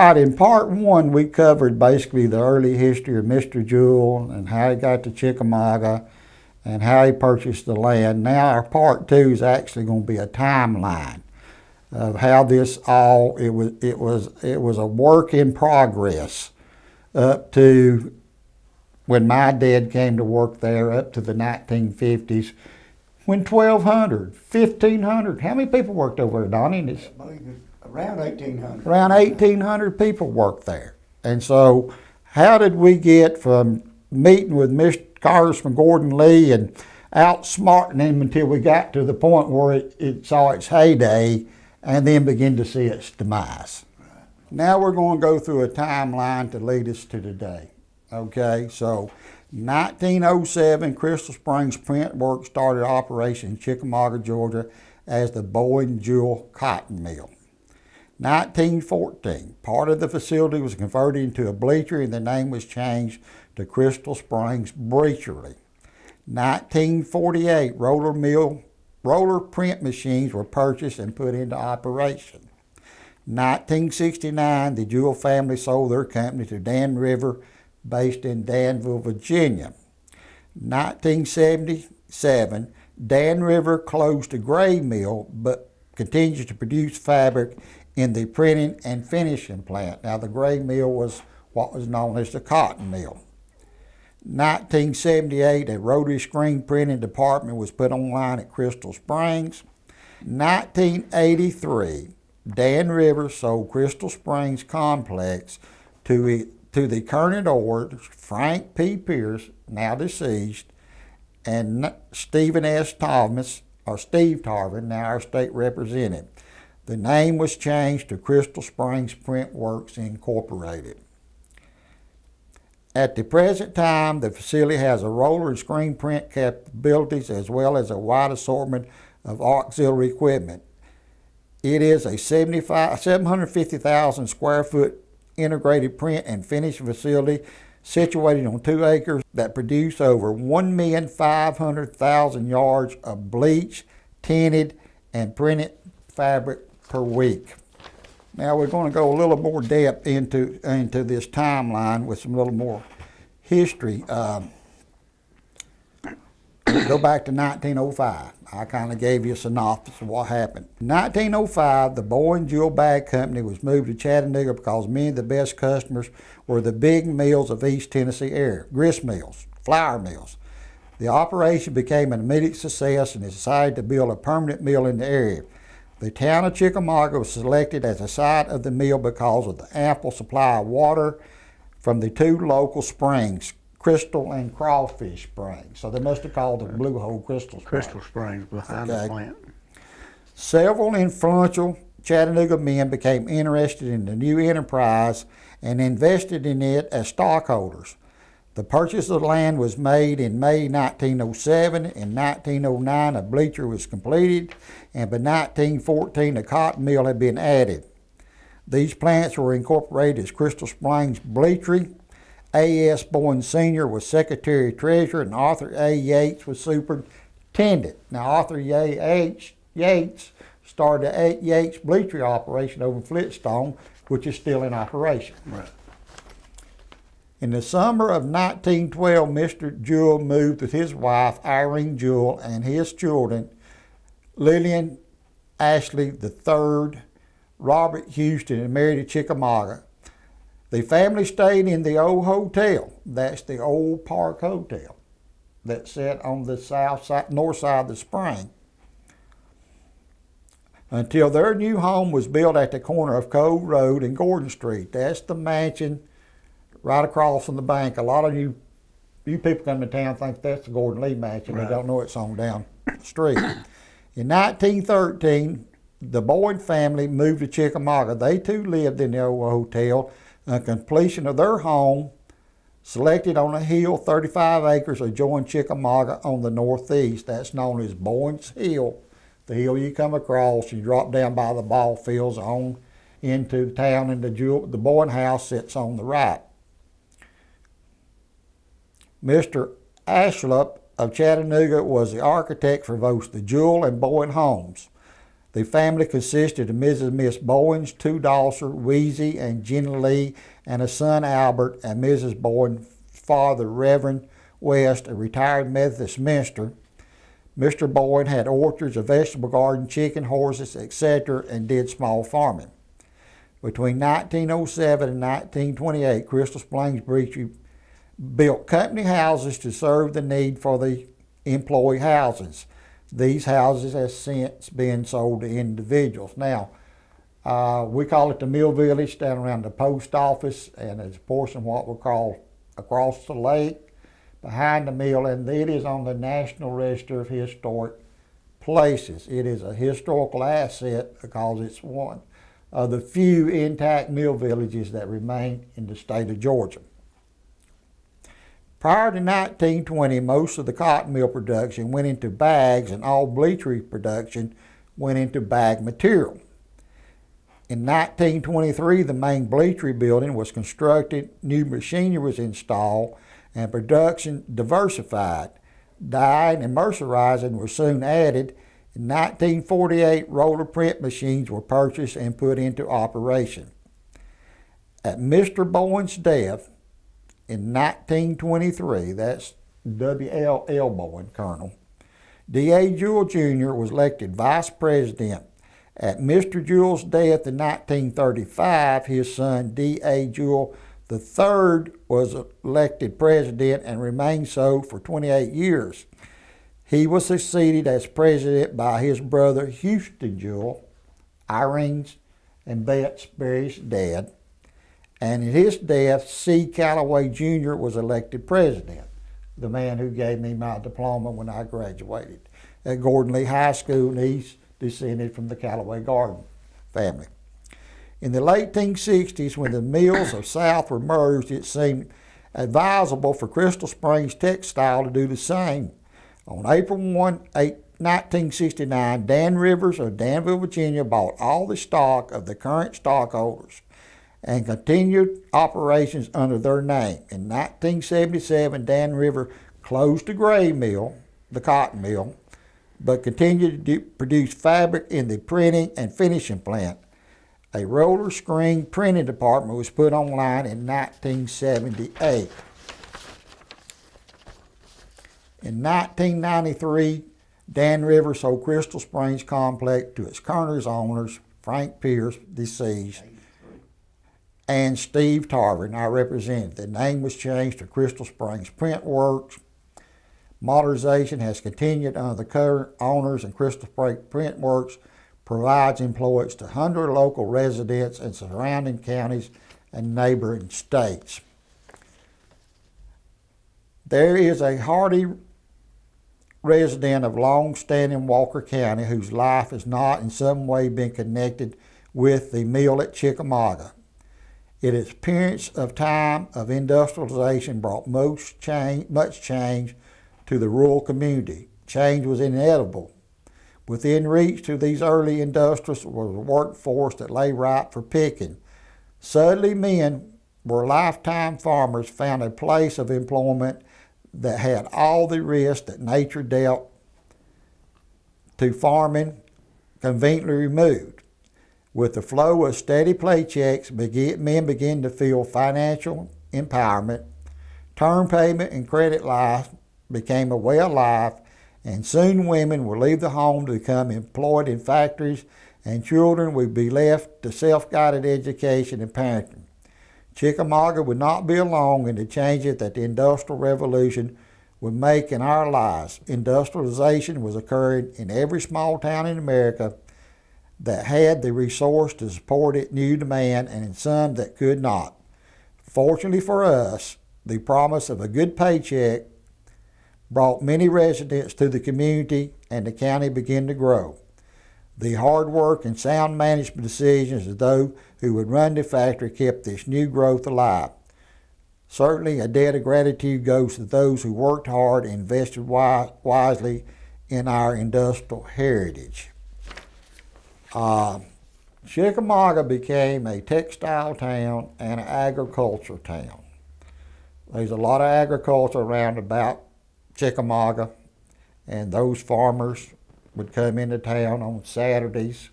right, in part one, we covered basically the early history of Mr. Jewell and how he got to Chickamauga and how he purchased the land. Now our part two is actually going to be a timeline of how this all, it was a work in progress up to when my dad came to work there, up to the 1950s, when 1,200, 1,500, how many people worked over there, Donnie? I believe it's around 1,800. Around 1,800 people worked there. And so how did we get from meeting with Mr. Congressman Gordon Lee and outsmarting him until we got to the point where it saw its heyday and then begin to see its demise? Right. Now we're going to go through a timeline to lead us to today. Okay, so 1907, Crystal Springs Print Works started operation in Chickamauga, Georgia as the Bowen Jewell Cotton Mill. 1914, part of the facility was converted into a bleacher and the name was changed to Crystal Springs Bleachery. 1948, roller print machines were purchased and put into operation. 1969, the Jewell family sold their company to Dan River, based in Danville, Virginia. 1977, Dan River closed the gray mill but continued to produce fabric in the printing and finishing plant. Now the gray mill was what was known as the cotton mill. 1978, a rotary screen printing department was put online at Crystal Springs. 1983, Dan River sold Crystal Springs Complex to the current owners, Frank P. Pierce, now deceased, and Stephen S. Thomas, or Steve Tarvin, now our state representative. The name was changed to Crystal Springs Print Works Incorporated. At the present time, the facility has a roller and screen print capabilities as well as a wide assortment of auxiliary equipment. It is a 750,000 square foot integrated print and finishing facility situated on 2 acres that produce over 1,500,000 yards of bleached, tinted, and printed fabric per week. Now we're going to go a little more depth into this timeline with some little more history. Go back to 1905. I kind of gave you a synopsis of what happened. In 1905, the Bowen Jewell Bag Company was moved to Chattanooga because many of the best customers were the big mills of East Tennessee area, grist mills, flour mills. The operation became an immediate success and they decided to build a permanent mill in the area. The town of Chickamauga was selected as the site of the mill because of the ample supply of water from the 2 local springs, Crystal and Crawfish Springs. So they must have called it Blue Hole Crystal Springs. Crystal Springs behind the plant. Several influential Chattanooga men became interested in the new enterprise and invested in it as stockholders. The purchase of the land was made in May 1907. In 1909, a bleacher was completed, and by 1914, a cotton mill had been added. These plants were incorporated as Crystal Springs Bleachery. A.S. Bowen Sr. was Secretary Treasurer, and Arthur A. Yates was Superintendent. Now, Arthur Yates started the Yates Bleachery operation over in Flintstone, which is still in operation. Right. In the summer of 1912, Mr. Jewell moved with his wife, Irene Jewell, and his children, Lillian Ashley III, Robert Houston, and Mary to Chickamauga. The family stayed in the old hotel. That's the old Park Hotel that sat on the north side of the spring, until their new home was built at the corner of Cove Road and Gordon Street. That's the mansion right across from the bank. A lot of you people come to town think that's the Gordon Lee Mansion. Right. They don't know it's on down the street. In 1913, the Bowen family moved to Chickamauga. They too lived in the old hotel. Completion of their home, selected on a hill 35 acres adjoining Chickamauga on the northeast. That's known as Bowen's Hill. The hill you come across, you drop down by the ball fields on into the town, and the Bowen house sits on the right. Mr. Ashlup of Chattanooga was the architect for both the Jewell and Bowen homes. The family consisted of Mrs. and Miss Bowens, two daughters, Weezy and Jenny Lee, and a son, Albert, and Mrs. Bowen's father, Reverend West, a retired Methodist minister. Mr. Bowen had orchards, a vegetable garden, chicken, horses, etc., and did small farming. Between 1907 and 1928, Crystal Springs Bleachry built company houses to serve the need for the employee houses. These houses have since been sold to individuals. Now, we call it the Mill Village down around the post office, and it's a portion of what we call across the lake behind the mill, and it is on the National Register of Historic Places. It is a historical asset because it's one of the few intact mill villages that remain in the state of Georgia. Prior to 1920, most of the cotton mill production went into bags, and all bleachery production went into bag material. In 1923, the main bleachery building was constructed, new machinery was installed, and production diversified. Dyeing and mercerizing were soon added. In 1948, roller print machines were purchased and put into operation. At Mr. Bowen's death in 1923, that's W.L.L. Bowen, Colonel, D.A. Jewell Jr. was elected vice president. At Mr. Jewell's death in 1935, his son D.A. Jewell III was elected president and remained so for 28 years. He was succeeded as president by his brother Houston Jewell, Irene's and Bette Berry's dad. And at his death, C. Calloway Jr. was elected president, the man who gave me my diploma when I graduated at Gordon Lee High School, and he's descended from the Calloway Garden family. In the late 1860s, when the mills of South were merged, it seemed advisable for Crystal Springs Textile to do the same. On April 1, 1969, Dan Rivers of Danville, Virginia bought all the stock of the current stockholders and continued operations under their name. In 1977, Dan River closed the gray mill, the cotton mill, but continued to produce fabric in the printing and finishing plant. A roller screen printing department was put online in 1978. In 1993, Dan River sold Crystal Springs Complex to its current owners, Frank Pierce, deceased, and Steve Tarvin, our representative. The name was changed to Crystal Springs Print Works. Modernization has continued under the current owners, and Crystal Springs Print Works provides employment to 100 local residents in surrounding counties and neighboring states. There is a hardy resident of long-standing Walker County whose life has not in some way been connected with the mill at Chickamauga. Its appearance of time of industrialization brought much change to the rural community. Change was inevitable. Within reach to these early industrialists was a workforce that lay ripe for picking. Suddenly men were lifetime farmers found a place of employment that had all the risks that nature dealt to farming conveniently removed. With the flow of steady paychecks, men began to feel financial empowerment. Term payment and credit life became a way of life, and soon women would leave the home to become employed in factories, and children would be left to self-guided education and parenting. Chickamauga would not be alone in the changes that the Industrial Revolution would make in our lives. Industrialization was occurring in every small town in America that had the resource to support its new demand, and in some that could not. Fortunately for us, the promise of a good paycheck brought many residents to the community, and the county began to grow. The hard work and sound management decisions of those who would run the factory kept this new growth alive. Certainly, a debt of gratitude goes to those who worked hard and invested wisely in our industrial heritage. Chickamauga became a textile town and an agriculture town. There's a lot of agriculture around about Chickamauga, and those farmers would come into town on Saturdays,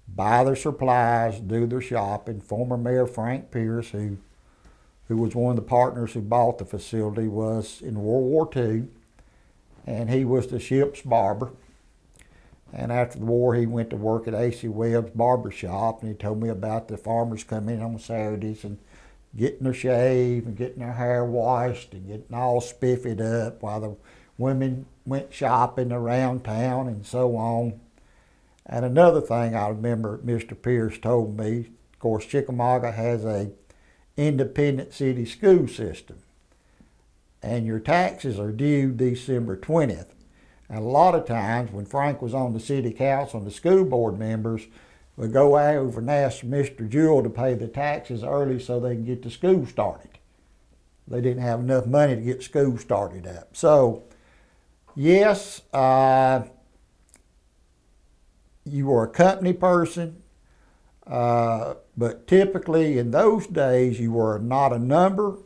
buy their supplies, do their shopping. Former Mayor Frank Pierce, who was one of the partners who bought the facility, was in World War II, and he was the ship's barber. And after the war, he went to work at A.C. Webb's barber shop, and he told me about the farmers coming in on Saturdays and getting their shave and getting their hair washed and getting all spiffied up while the women went shopping around town and so on. And another thing I remember Mr. Pierce told me, of course, Chickamauga has a independent city school system, and your taxes are due December 20th. And a lot of times when Frank was on the city council and the school board members would go over and ask Mr. Jewell to pay the taxes early so they can get the school started. They didn't have enough money to get school started up. So, yes, you were a company person, but typically in those days you were not a number.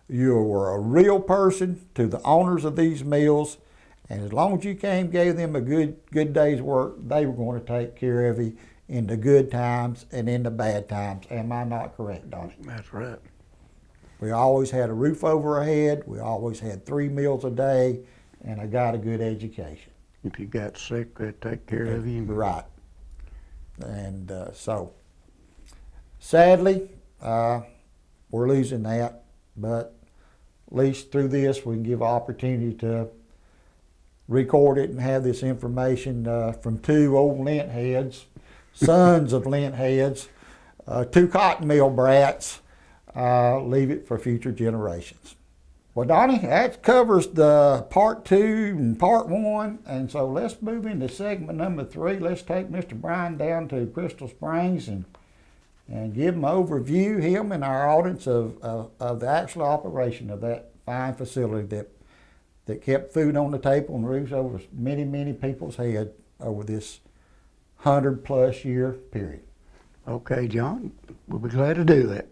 You were a real person to the owners of these mills, and as long as you gave them a good day's work, they were going to take care of you in the good times and in the bad times. Am I not correct, Donnie? That's right. We always had a roof over our head. We always had 3 meals a day, and I got a good education. If you got sick, they'd take care of you. Right. And so, sadly, we're losing that, but at least through this we can give opportunity to record it and have this information from 2 old lint heads, sons of lint heads, 2 cotton mill brats. Leave it for future generations. Well, Donnie, that covers the part 2 and part 1, and so let's move into segment number 3. Let's take Mr. Brian down to Crystal Springs and give him an overview, him and our audience, of the actual operation of that fine facility that kept food on the table and roofs over many people's head over this 100+ year period. Okay, John, we'll be glad to do that.